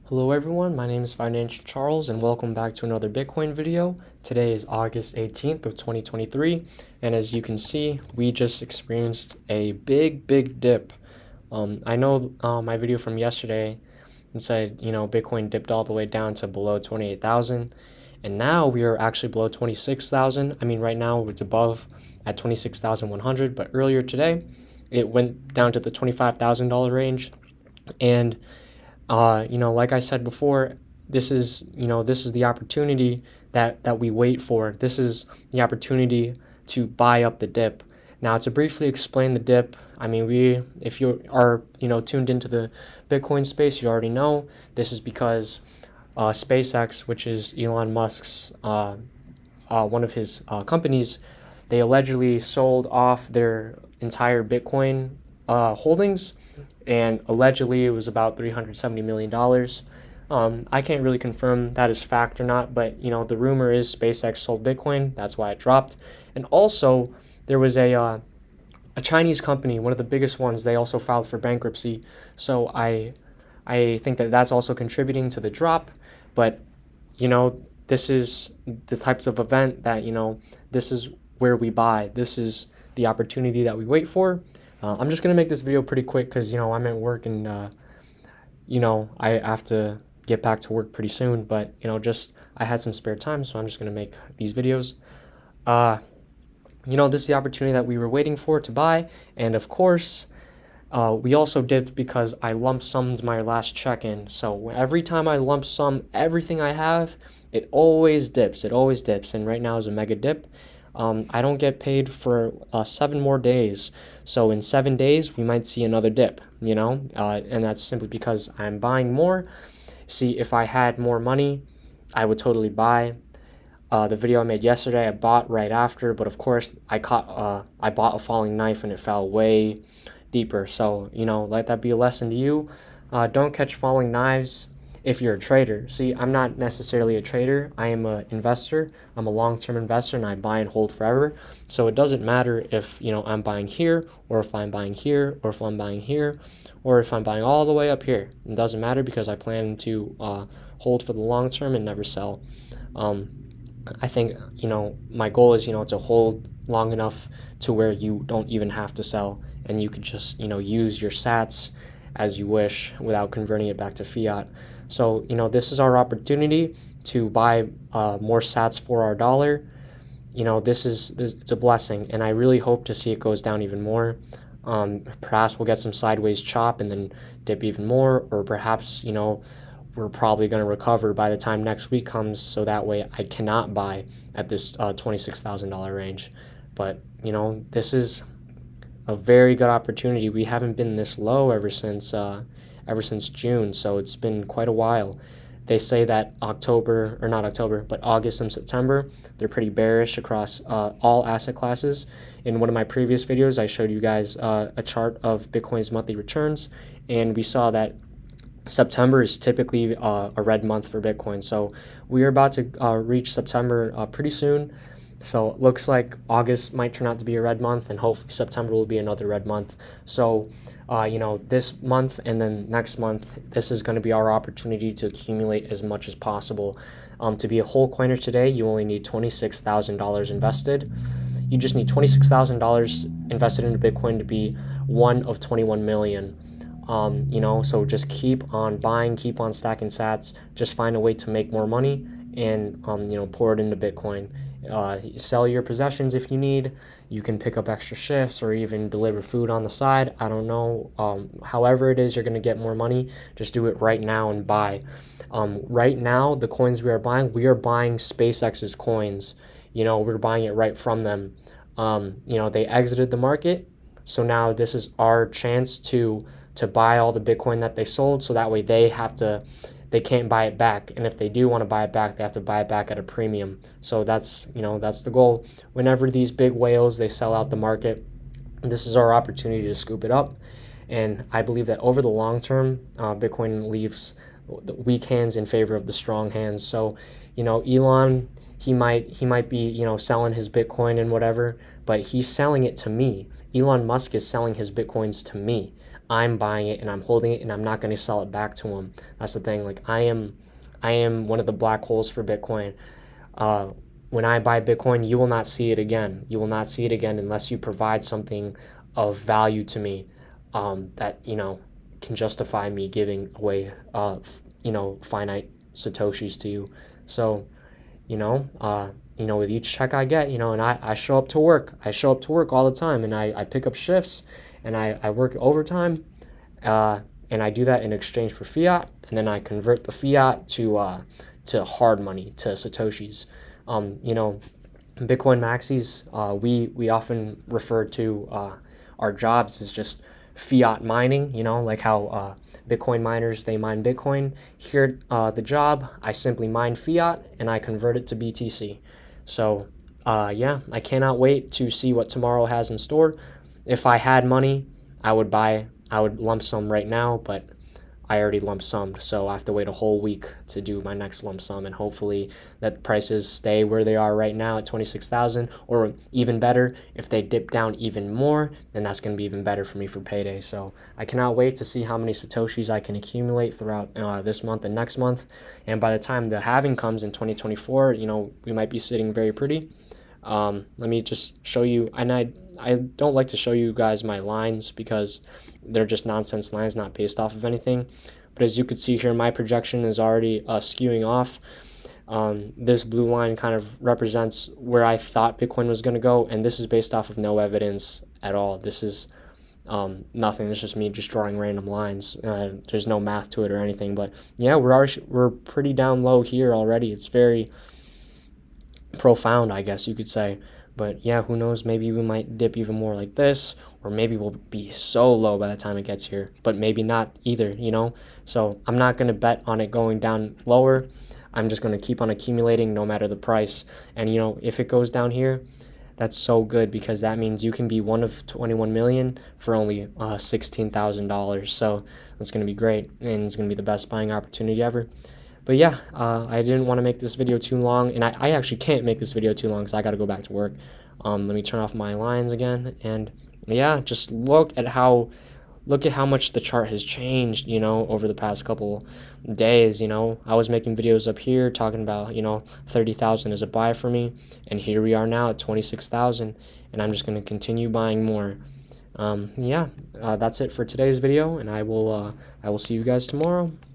Hello everyone, my name is Financial Charles and welcome back to another Bitcoin video. Today is August 18th of 2023 and as you can see, we just experienced a big dip. I know my video from yesterday and said, Bitcoin dipped all the way down to below 28,000 and now we are actually below 26,000. I mean, right now it's above at 26,100, but earlier today it went down to the $25,000 range and like I said before, this is the opportunity that we wait for. This is the opportunity to buy up the dip. Now, to briefly explain the dip, I mean, if you are tuned into the Bitcoin space, you already know this is because SpaceX, which is Elon Musk's one of his companies, they allegedly sold off their entire Bitcoin holdings, and allegedly it was about $370 million. I can't really confirm that is fact or not, but the rumor is SpaceX sold Bitcoin. That's why it dropped. And also, there was a Chinese company, one of the biggest ones. They also filed for bankruptcy. So I think that that's also contributing to the drop. But this is the types of event that this is where we buy. This is the opportunity that we wait for. I'm just going to make this video pretty quick because, I'm at work and, I have to get back to work pretty soon. But, I had some spare time, so I'm just going to make these videos. This is the opportunity that we were waiting for to buy. And, of course, we also dipped because I lump summed my last check-in. So every time I lump sum everything I have, it always dips. It always dips. And right now is a mega dip. I don't get paid for 7 more days. So in 7 days, we might see another dip, and that's simply because I'm buying more. See, if I had more money, I would totally buy. The video I made yesterday, I bought right after, but of course, I bought a falling knife and it fell way deeper. So, let that be a lesson to you. Don't catch falling knives if you're a trader. See, I'm not necessarily a trader. I am an investor. I'm a long-term investor and I buy and hold forever. So it doesn't matter if, I'm buying here or if I'm buying here or if I'm buying here or if I'm buying all the way up here. It doesn't matter because I plan to hold for the long term and never sell. I think, my goal is, to hold long enough to where you don't even have to sell and you could just, use your sats as you wish without converting it back to fiat. So, this is our opportunity to buy more sats for our dollar. It's a blessing, and I really hope to see it goes down even more. Perhaps we'll get some sideways chop and then dip even more, or perhaps, we're probably going to recover by the time next week comes, so that way I cannot buy at this $26,000 range. But, this is a very good opportunity. We haven't been this low ever since June, so it's been quite a while. They say that August and September, they're pretty bearish across all asset classes. In one of my previous videos, I showed you guys a chart of Bitcoin's monthly returns, and we saw that September is typically a red month for Bitcoin. So we are about to reach September pretty soon. So it looks like August might turn out to be a red month, and hopefully September will be another red month. So, this month and then next month, this is going to be our opportunity to accumulate as much as possible. To be a whole coiner today, you only need $26,000 invested. You just need $26,000 invested into Bitcoin to be one of 21 million. So just keep on buying, keep on stacking sats, just find a way to make more money and, pour it into Bitcoin. Sell your possessions if you need. You can pick up extra shifts or even deliver food on the side. I don't know. However it is you're going to get more money, just do it right now and buy. Right now, the coins we are buying SpaceX's coins. We're buying it right from them. They exited the market. So now this is our chance to buy all the Bitcoin that they sold. So that way they can't buy it back, and if they do want to buy it back, they have to buy it back at a premium. So that's the goal. Whenever these big whales, they sell out the market, this is our opportunity to scoop it up. And I believe that over the long term, Bitcoin leaves the weak hands in favor of the strong hands. So Elon, he might be selling his Bitcoin and whatever, but he's selling it to me. Elon Musk is selling his Bitcoins to me. I'm buying it and I'm holding it and I'm not going to sell it back to them. That's the thing. Like I am one of the black holes for Bitcoin. Uh, when I buy Bitcoin, you will not see it again. You will not see it again unless you provide something of value to me, that can justify me giving away finite satoshis to you. So with each check I get, and I show up to work. I show up to work all the time, and I pick up shifts, and I work overtime, uh, and I do that in exchange for fiat, and then I convert the fiat to hard money, to satoshis. Bitcoin maxis, we often refer to our jobs as just fiat mining, like how Bitcoin miners, they mine Bitcoin. Here, the job, I simply mine fiat and I convert it to BTC. So, yeah, I cannot wait to see what tomorrow has in store. If I had money, I would lump sum right now, but I already lump summed, so I have to wait a whole week to do my next lump sum, and hopefully that prices stay where they are right now at 26,000, or even better, if they dip down even more, then that's going to be even better for me for payday. So I cannot wait to see how many satoshis I can accumulate throughout this month and next month, and by the time the halving comes in 2024, we might be sitting very pretty. Let me just show you, and I don't like to show you guys my lines because they're just nonsense lines, not based off of anything. But as you can see here, my projection is already skewing off. This blue line kind of represents where I thought Bitcoin was going to go, and this is based off of no evidence at all. This is nothing. It's just me just drawing random lines. There's no math to it or anything. But yeah, we're pretty down low here already. It's very profound, I guess you could say. But yeah, who knows? Maybe we might dip even more like this, or maybe we'll be so low by the time it gets here, but maybe not either, So I'm not going to bet on it going down lower. I'm just going to keep on accumulating no matter the price. And, if it goes down here, that's so good, because that means you can be one of 21 million for only $16,000. So that's going to be great, and it's going to be the best buying opportunity ever. But yeah, I didn't want to make this video too long, and I actually can't make this video too long because I got to go back to work. Let me turn off my lines again, and yeah, just look at how much the chart has changed, over the past couple days. I was making videos up here talking about, 30,000 is a buy for me, and here we are now at 26,000, and I'm just going to continue buying more. Yeah, that's it for today's video, and I will see you guys tomorrow.